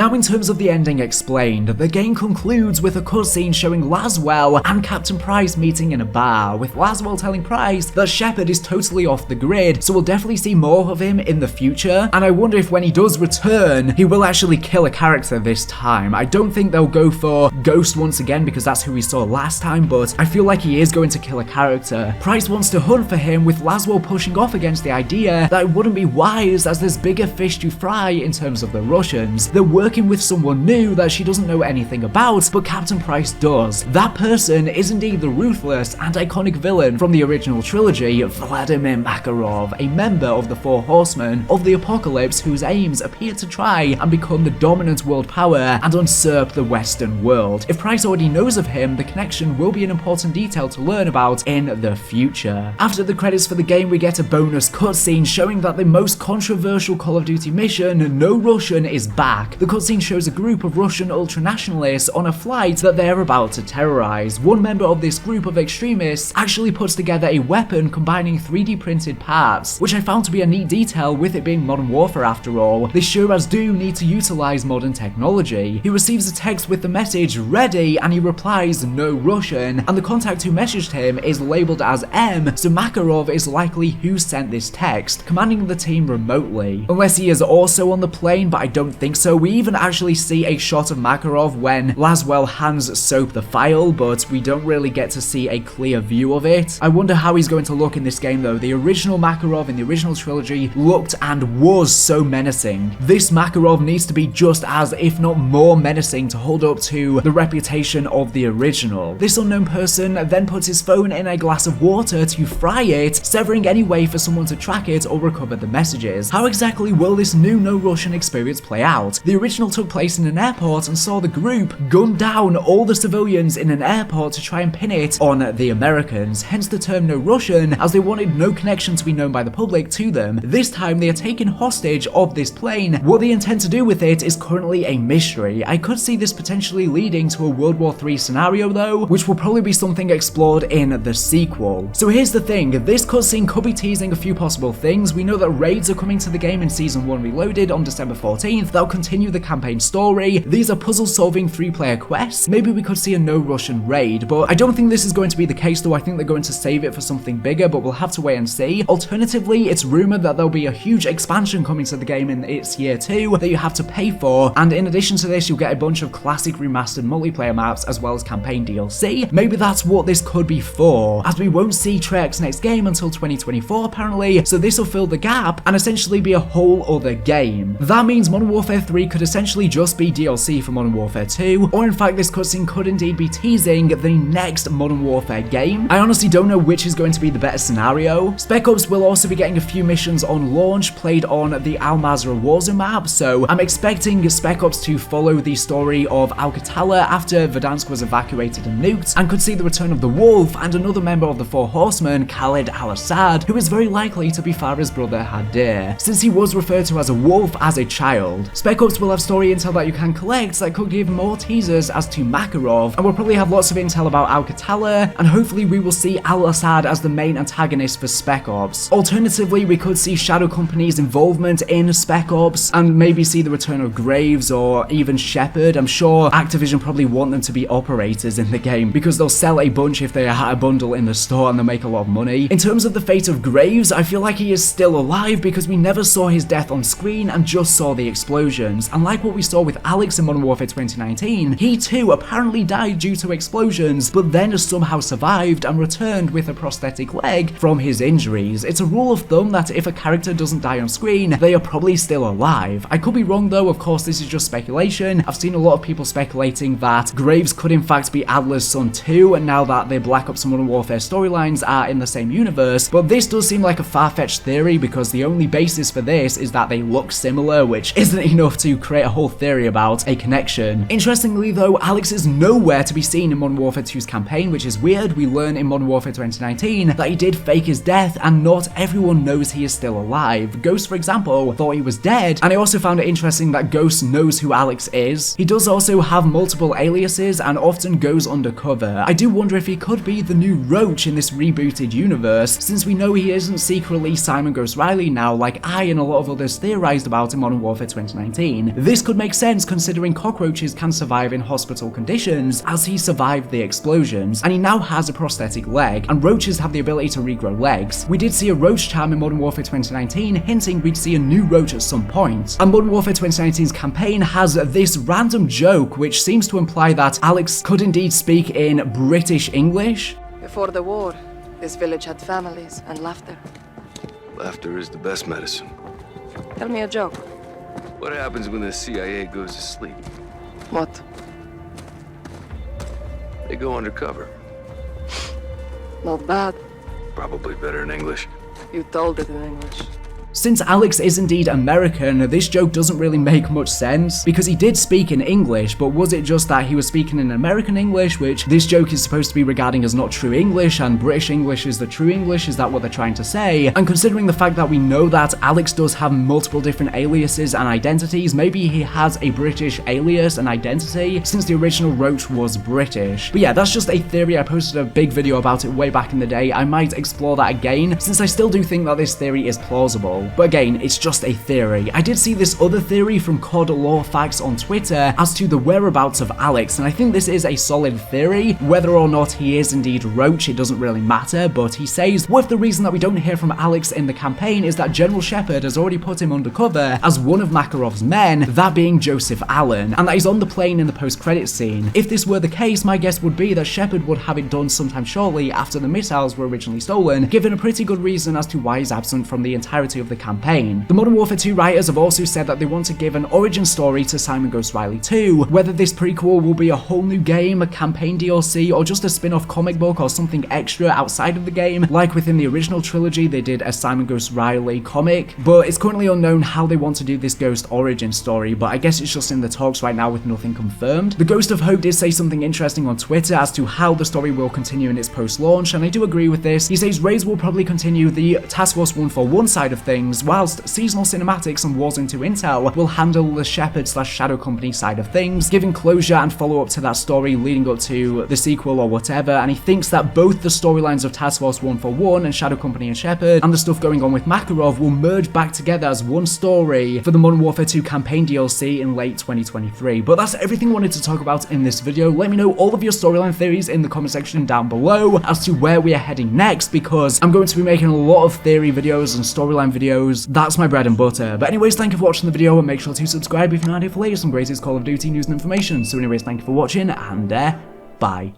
Now in terms of the ending explained, the game concludes with a cutscene showing Laswell and Captain Price meeting in a bar, with Laswell telling Price that Shepard is totally off the grid, so we'll definitely see more of him in the future, and I wonder if when he does return, he will actually kill a character this time. I don't think they'll go for Ghost once again because that's who we saw last time, but I feel like he is going to kill a character. Price wants to hunt for him, with Laswell pushing off against the idea that it wouldn't be wise as there's bigger fish to fry in terms of the Russians. They're working with someone new that she doesn't know anything about, but Captain Price does. That person is indeed the ruthless and iconic villain from the original trilogy, Vladimir Makarov, a member of the Four Horsemen of the Apocalypse whose aims appear to try and become the dominant world power and usurp the Western world. If Price already knows of him, the connection will be an important detail to learn about in the future. After the credits for the game, we get a bonus cutscene showing that the most controversial Call of Duty mission, No Russian, is back. The cutscene shows a group of Russian ultranationalists on a flight that they are about to terrorize. One member of this group of extremists actually puts together a weapon combining 3D printed parts, which I found to be a neat detail with it being Modern Warfare after all. They sure as do need to utilize modern technology. He receives a text with the message ready and he replies no Russian, and the contact who messaged him is labeled as M, so Makarov is likely who sent this text, commanding the team remotely. Unless he is also on the plane, but I don't think so. We even actually see a shot of Makarov when Laswell hands Soap the file, but we don't really get to see a clear view of it. I wonder how he's going to look in this game though. The original Makarov in the original trilogy looked and was so menacing. This Makarov needs to be just as, if not more menacing, to hold up to the reputation of the original. This unknown person then puts his phone in a glass of water to fry it, severing any way for someone to track it or recover the messages. How exactly will this new No Russian experience play out? The original took place in an airport and saw the group gun down all the civilians in an airport to try and pin it on the Americans, hence the term No Russian, as they wanted no connection to be known by the public to them. This time they are taking hostage of this plane. What they intend to do with it is currently a mystery. I could see this potentially leading to a World War III scenario though, which will probably be something explored in the sequel. So here's the thing, this cutscene could be teasing a few possible things. We know that raids are coming to the game in Season 1 Reloaded on December 14th. They'll continue the campaign story. These are puzzle solving 3-player quests. Maybe we could see a No Russian raid, but I don't think this is going to be the case though. I think they're going to save it for something bigger, but we'll have to wait and see. Alternatively, it's rumored that there'll be a huge expansion coming to the game in its year 2 that you have to pay for, and in addition to this you'll get a bunch of classic remastered multiplayer maps as well as campaign DLC. Maybe that's what this could be for, as we won't see Treyarch's next game until 2024 apparently, so this will fill the gap and essentially be a whole other game. That means Modern Warfare 3 could essentially just be DLC for Modern Warfare 2, or in fact this cutscene could indeed be teasing the next Modern Warfare game. I honestly don't know which is going to be the better scenario. Spec Ops will also be getting a few missions on launch played on the Al Mazrah Warzone map, so I'm expecting Spec Ops to follow the story of Alcatala after Verdansk was evacuated and nuked, and could see the return of the Wolf and another member of the Four Horsemen, Khalid al-Assad, who is very likely to be Farah's brother Hadir, since he was referred to as a wolf as a child. Spec Ops will have story intel that you can collect that could give more teasers as to Makarov, and we'll probably have lots of intel about Alcatala, and hopefully we will see al-Assad as the main antagonist for Spec Ops. Alternatively, we could see Shadow Company's involvement in Spec Ops, and maybe see the return of Graves or even Shepard. I'm sure Activision probably want them to be operators in the game, because they'll sell a bunch if they had a bundle in the store and they'll make a lot of money. In terms of the fate of Graves, I feel like he is still alive because we never saw his death on screen and just saw the explosions, and like what we saw with Alex in Modern Warfare 2019, he too apparently died due to explosions, but then somehow survived and returned with a prosthetic leg from his injuries. It's a rule of thumb that if a character doesn't die on screen, they are probably still alive. I could be wrong though, of course this is just speculation. I've seen a lot of people speculating that Graves could in fact be Adler's son too, and now that the Black Ops and Modern Warfare storylines are in the same universe, but this does seem like a far-fetched theory because the only basis for this is that they look similar, which isn't enough to create a whole theory about a connection. Interestingly though, Alex is nowhere to be seen in Modern Warfare 2's campaign, which is weird. We learn in Modern Warfare 2019 that he did fake his death and not everyone knows he is still alive. Ghost, for example, thought he was dead, and I also found it interesting that Ghost knows who Alex is. He does also have multiple aliases and often goes undercover. I do wonder if he could be the new Roach in this rebooted universe, since we know he isn't secretly Simon Ghost Riley now like I and a lot of others theorized about in Modern Warfare 2019. This could make sense considering cockroaches can survive in hospital conditions, as he survived the explosions, and he now has a prosthetic leg, and roaches have the ability to regrow legs. We did see a roach charm in Modern Warfare 2019, hinting we'd see a new roach at some point. And Modern Warfare 2019's campaign has this random joke which seems to imply that Alex could indeed speak in British English. Before the war, this village had families and laughter. Laughter is the best medicine. Tell me a joke. What happens when the CIA goes to sleep? What? They go undercover. Not bad. Probably better in English. You told it in English. Since Alex is indeed American, this joke doesn't really make much sense, because he did speak in English, but was it just that he was speaking in American English, which this joke is supposed to be regarding as not true English, and British English is the true English? Is that what they're trying to say? And considering the fact that we know that Alex does have multiple different aliases and identities, maybe he has a British alias and identity, since the original Roach was British. But yeah, that's just a theory. I posted a big video about it way back in the day. I might explore that again, since I still do think that this theory is plausible. But again, it's just a theory. I did see this other theory from COD Lore Facts on Twitter as to the whereabouts of Alex, and I think this is a solid theory. Whether or not he is indeed Roach, it doesn't really matter, but he says, what if the reason that we don't hear from Alex in the campaign is that General Shepard has already put him undercover as one of Makarov's men, that being Joseph Allen, and that he's on the plane in the post-credit scene. If this were the case, my guess would be that Shepard would have it done sometime shortly after the missiles were originally stolen, given a pretty good reason as to why he's absent from the entirety of the campaign. The Modern Warfare 2 writers have also said that they want to give an origin story to Simon Ghost Riley 2, whether this prequel will be a whole new game, a campaign DLC, or just a spin-off comic book or something extra outside of the game, like within the original trilogy they did a Simon Ghost Riley comic, but it's currently unknown how they want to do this Ghost origin story, but I guess it's just in the talks right now with nothing confirmed. The Ghost of Hope did say something interesting on Twitter as to how the story will continue in its post-launch, and I do agree with this. He says Raids will probably continue the Task Force 141 side of things, whilst seasonal cinematics and Warzone 2 Intel will handle the Shepard/Shadow Company side of things, giving closure and follow-up to that story leading up to the sequel or whatever, and he thinks that both the storylines of Task Force 141 and Shadow Company and Shepard, and the stuff going on with Makarov, will merge back together as one story for the Modern Warfare 2 campaign DLC in late 2023. But that's everything I wanted to talk about in this video. Let me know all of your storyline theories in the comment section down below as to where we are heading next, because I'm going to be making a lot of theory videos and storyline videos. That's my bread and butter. But anyways, thank you for watching the video, and make sure to subscribe if you're not here for latest and greatest Call of Duty news and information. So anyways, thank you for watching, and bye.